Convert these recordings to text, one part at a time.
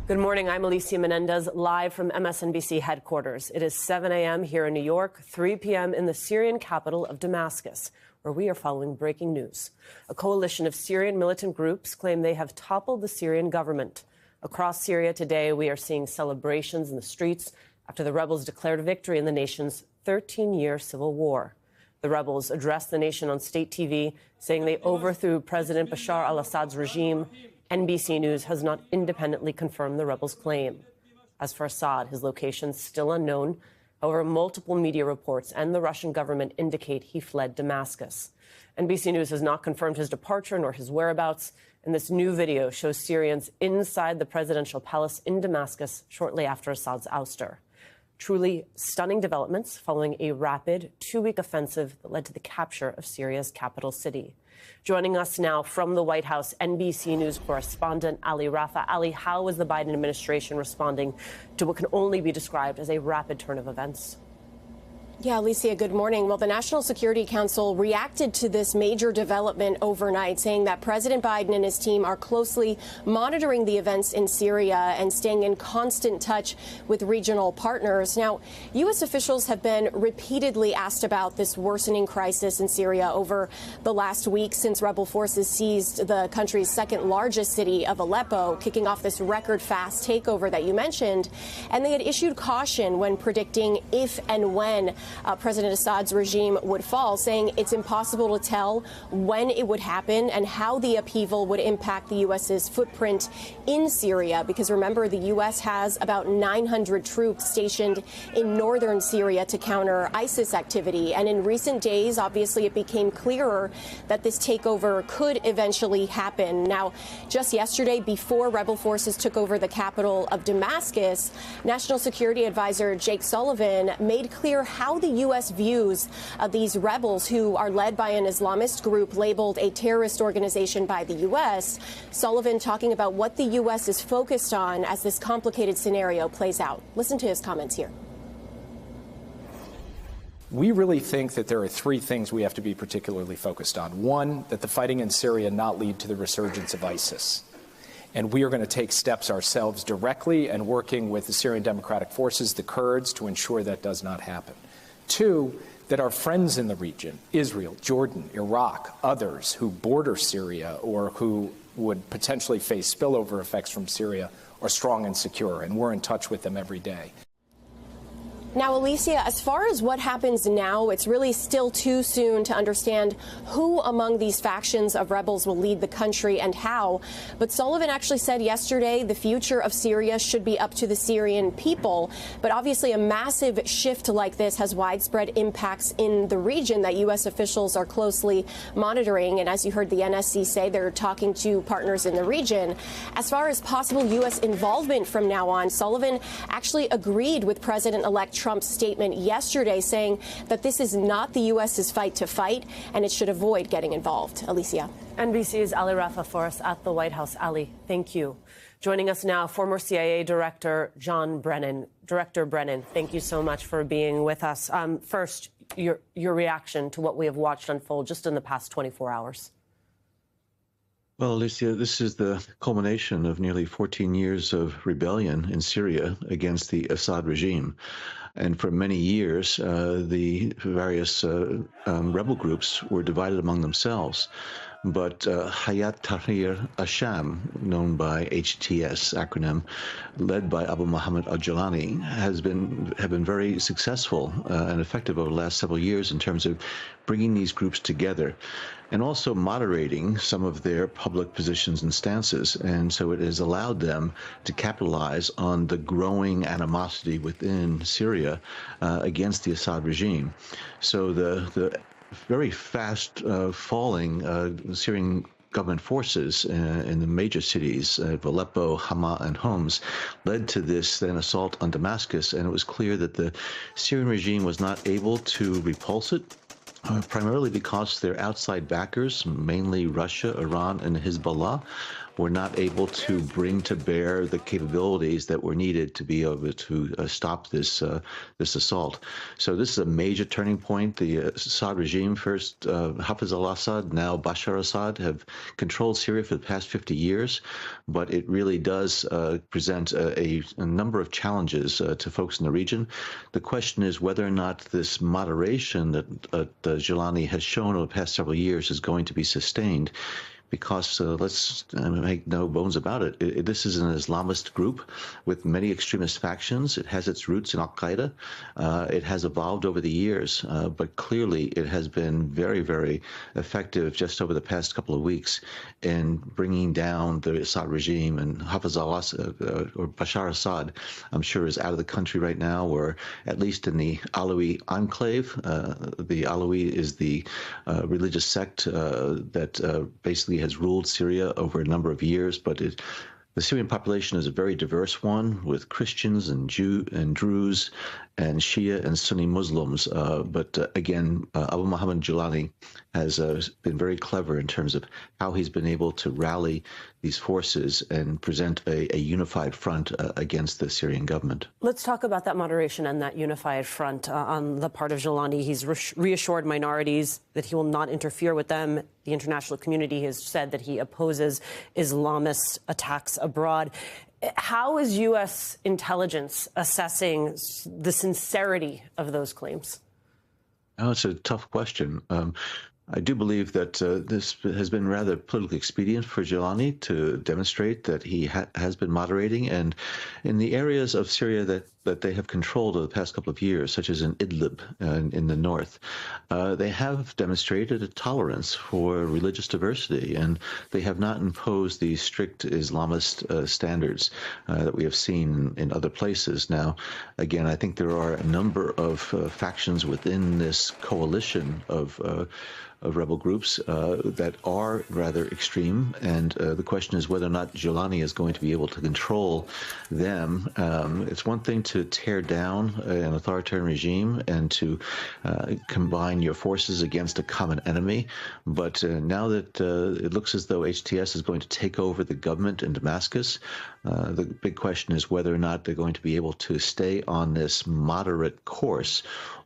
Good morning. I'm Alicia Menendez, live from MSNBC headquarters. It is 7 a.m. here in New York, 3 p.m. in the Syrian capital of Damascus, where we are following breaking news. A coalition of Syrian militant groups claim they have toppled the Syrian government. Across Syria today, we are seeing celebrations in the streets after the rebels declared victory in the nation's 13-year civil war. The rebels addressed the nation on state TV, saying they overthrew President Bashar al-Assad's regime. NBC News has not independently confirmed the rebels' claim. As for Assad, his location is still unknown. However, multiple media reports and the Russian government indicate he fled Damascus. NBC News has not confirmed his departure nor his whereabouts, and this new video shows Syrians inside the presidential palace in Damascus shortly after Assad's ouster. Truly stunning developments following a rapid two-week offensive that led to the capture of Syria's capital city. Joining us now from the White House, NBC News correspondent Ali Rafah. Ali, how is the Biden administration responding to what can only be described as a rapid turn of events? Yeah, Alicia, good morning. Well, the National Security Council reacted to this major development overnight, saying that President Biden and his team are closely monitoring the events in Syria and staying in constant touch with regional partners. Now, U.S. officials have been repeatedly asked about this worsening crisis in Syria over the last week since rebel forces seized the country's second largest city of Aleppo, kicking off this record-fast takeover that you mentioned. And they had issued caution when predicting if and when President Assad's regime would fall, saying it's impossible to tell when it would happen and how the upheaval would impact the U.S.'s footprint in Syria. Because remember, the U.S. has about 900 troops stationed in northern Syria to counter ISIS activity. And in recent days, obviously, it became clearer that this takeover could eventually happen. Now, just yesterday, before rebel forces took over the capital of Damascus, National Security Advisor Jake Sullivan made clear how the U.S. views these rebels, who are led by an Islamist group labeled a terrorist organization by the U.S. Sullivan talking about what the U.S. is focused on as this complicated scenario plays out. Listen to his comments here. We really think that there are three things we have to be particularly focused on. One, that the fighting in Syria not lead to the resurgence of ISIS. And we are going to take steps ourselves directly and working with the Syrian Democratic Forces, the Kurds, to ensure that does not happen. Two, that our friends in the region, Israel, Jordan, Iraq, others who border Syria or who would potentially face spillover effects from Syria, are strong and secure, and we're in touch with them every day. Now, Alicia, as far as what happens now, it's really still too soon to understand who among these factions of rebels will lead the country and how. But Sullivan actually said yesterday the future of Syria should be up to the Syrian people. But obviously, a massive shift like this has widespread impacts in the region that U.S. officials are closely monitoring. And as you heard the NSC say, they're talking to partners in the region. As far as possible U.S. involvement from now on, Sullivan actually agreed with President-elect Trump's statement yesterday, saying that this is not the U.S.'s fight to fight and it should avoid getting involved. Alicia. NBC's Ali Rafah for us at the White House. Ali, thank you. Joining us now, former CIA Director John Brennan. Director Brennan, thank you so much for being with us. First, your reaction to what we have watched unfold just in the past 24 hours. Well, Alicia, this is the culmination of nearly 14 years of rebellion in Syria against the Assad regime. And for many years, the various rebel groups were divided among themselves. But Hayat Tahrir al-Sham, known by HTS acronym, led by Abu Muhammad al-Julani, have been very successful and effective over the last several years in terms of bringing these groups together and also moderating some of their public positions and stances. And so it has allowed them to capitalize on the growing animosity within Syria against the Assad regime. So the very fast falling Syrian government forces in the major cities of Aleppo, Hama, and Homs led to this then assault on Damascus, and it was clear that the Syrian regime was not able to repulse it, primarily because their outside backers, mainly Russia, Iran, and Hezbollah, were not able to bring to bear the capabilities that were needed to be able to stop this assault. So this is a major turning point. The Assad regime, first Hafez al-Assad, now Bashar Assad, have controlled Syria for the past 50 years, but it really does present a number of challenges to folks in the region. The question is whether or not this moderation that Gilani has shown over the past several years is going to be sustained. Because let's make no bones about it, this is an Islamist group with many extremist factions. It has its roots in al-Qaeda. It has evolved over the years, but clearly it has been very, very effective just over the past couple of weeks in bringing down the Assad regime. And Hafez al-Assad, or Bashar Assad, I'm sure is out of the country right now, or at least in the Alawi enclave. The Alawi is the religious sect that basically has ruled Syria over a number of years, but the Syrian population is a very diverse one, with Christians and Druze and Shia and Sunni Muslims. But again, Abu Muhammad Gilani has been very clever in terms of how he's been able to rally these forces and present a unified front against the Syrian government. Let's talk about that moderation and that unified front on the part of Gilani. He's reassured minorities that he will not interfere with them. The international community has said that he opposes Islamist attacks abroad. How is U.S. intelligence assessing the sincerity of those claims? Oh, it's a tough question. I do believe that this has been rather politically expedient for Gilani to demonstrate that he has been moderating. And in the areas of Syria that they have controlled over the past couple of years, such as in Idlib in the north, they have demonstrated a tolerance for religious diversity, and they have not imposed the strict Islamist standards that we have seen in other places. Now, again, I think there are a number of factions within this coalition of rebel groups that are rather extreme, and the question is whether or not Gilani is going to be able to control them. It's one thing to tear down an authoritarian regime and to combine your forces against a common enemy, but now that it looks as though HTS is going to take over the government in Damascus, the big question is whether or not they're going to be able to stay on this moderate course,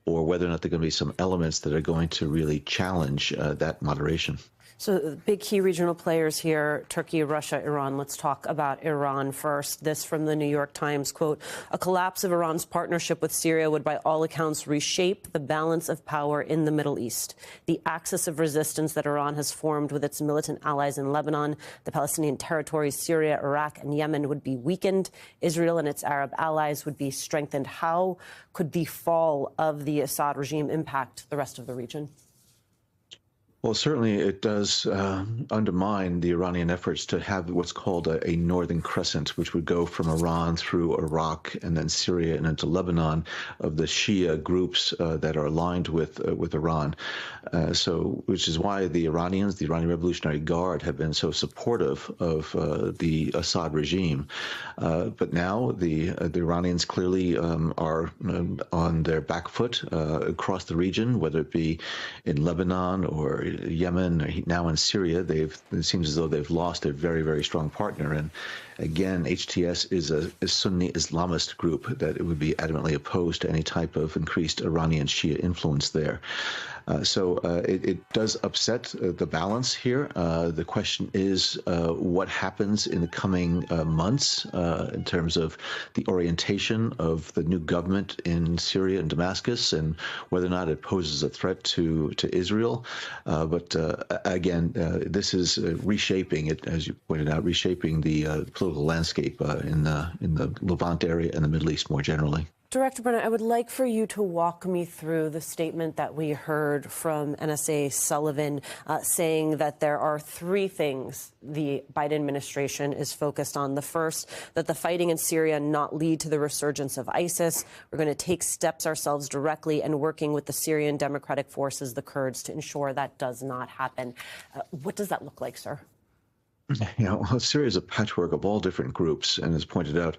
or whether or not there are going to be some elements that are going to really challenge that moderation. So big key regional players here, Turkey, Russia, Iran. Let's talk about Iran first. This from the New York Times, quote, a collapse of Iran's partnership with Syria would by all accounts reshape the balance of power in the Middle East. The axis of resistance that Iran has formed with its militant allies in Lebanon, the Palestinian territories, Syria, Iraq, and Yemen would be weakened. Israel and its Arab allies would be strengthened. How could the fall of the Assad regime impact the rest of the region? Well, certainly it does undermine the Iranian efforts to have what's called a northern crescent, which would go from Iran through Iraq and then Syria and into Lebanon, of the Shia groups that are aligned with Iran. Which is why the Iranians, the Iranian Revolutionary Guard, have been so supportive of the Assad regime. But now the Iranians clearly are on their back foot across the region, whether it be in Lebanon or Yemen, or now in Syria. It seems as though they've lost a very, very strong partner. And again, HTS is a Sunni Islamist group that it would be adamantly opposed to any type of increased Iranian Shia influence there. It does upset the balance here. The question is what happens in the coming months in terms of the orientation of the new government in Syria and Damascus, and whether or not it poses a threat to Israel. But again, this is reshaping it, as you pointed out, reshaping the political landscape in the Levant area and the Middle East more generally. Director Brennan, I would like for you to walk me through the statement that we heard from NSA Sullivan saying that there are three things the Biden administration is focused on. The first, that the fighting in Syria not lead to the resurgence of ISIS. We're going to take steps ourselves directly and working with the Syrian Democratic Forces, the Kurds, to ensure that does not happen. What does that look like, sir? Syria is a patchwork of all different groups, and as pointed out,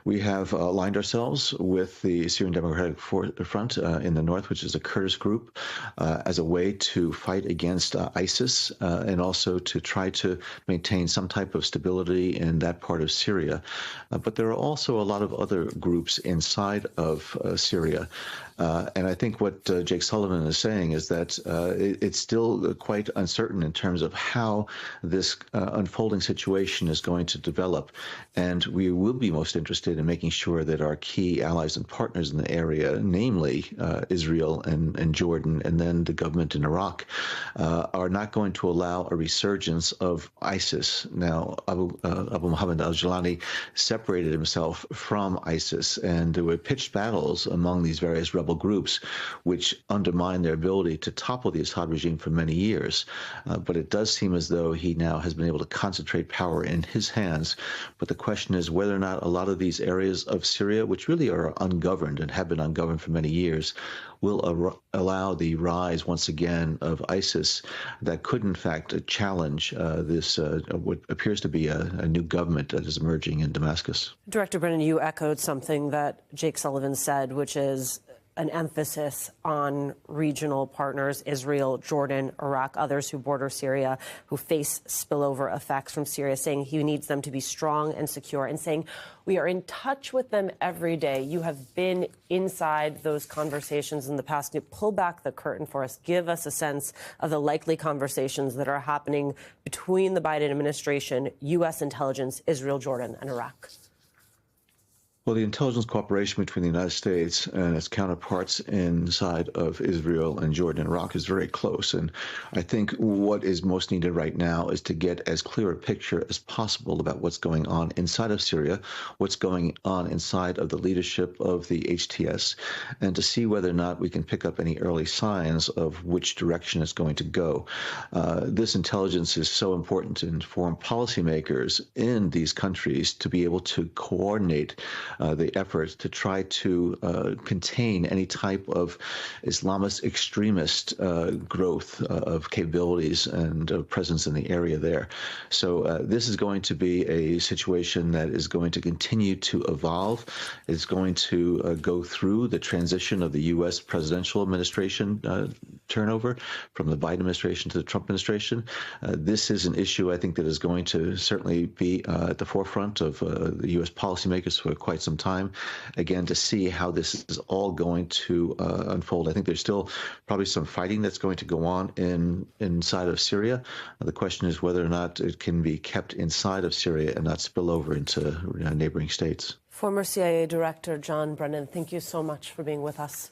we have aligned ourselves with the Syrian Democratic Front in the north, which is a Kurdish group, as a way to fight against ISIS and also to try to maintain some type of stability in that part of Syria. But there are also a lot of other groups inside of Syria. And I think what Jake Sullivan is saying is that it's still quite uncertain in terms of how this unfolding situation is going to develop. And we will be most interested in making sure that our key allies and partners in the area, namely Israel and Jordan, and then the government in Iraq, are not going to allow a resurgence of ISIS. Now, Abu Muhammad al-Jilani separated himself from ISIS, and there were pitched battles among these various rebel groups, which undermine their ability to topple the Assad regime for many years. But it does seem as though he now has been able to concentrate power in his hands. But the question is whether or not a lot of these areas of Syria, which really are ungoverned and have been ungoverned for many years, will allow the rise once again of ISIS that could in fact challenge this what appears to be a new government that is emerging in Damascus. Director Brennan, you echoed something that Jake Sullivan said, which is an emphasis on regional partners, Israel, Jordan, Iraq, others who border Syria, who face spillover effects from Syria, saying he needs them to be strong and secure, and saying we are in touch with them every day. You have been inside those conversations in the past. Pull back the curtain for us. Give us a sense of the likely conversations that are happening between the Biden administration, U.S. intelligence, Israel, Jordan, and Iraq. Well, the intelligence cooperation between the United States and its counterparts inside of Israel and Jordan and Iraq is very close. And I think what is most needed right now is to get as clear a picture as possible about what's going on inside of Syria, what's going on inside of the leadership of the HTS, and to see whether or not we can pick up any early signs of which direction it's going to go. This intelligence is so important to inform policymakers in these countries to be able to coordinate the efforts to try to contain any type of Islamist extremist growth of capabilities and presence in the area there. So this is going to be a situation that is going to continue to evolve. It's going to go through the transition of the U.S. presidential administration turnover from the Biden administration to the Trump administration. This is an issue, I think, that is going to certainly be at the forefront of the U.S. policymakers for quite some time, again, to see how this is all going to unfold. I think there's still probably some fighting that's going to go on inside of Syria. The question is whether or not it can be kept inside of Syria and not spill over into neighboring states. Former CIA Director John Brennan, thank you so much for being with us.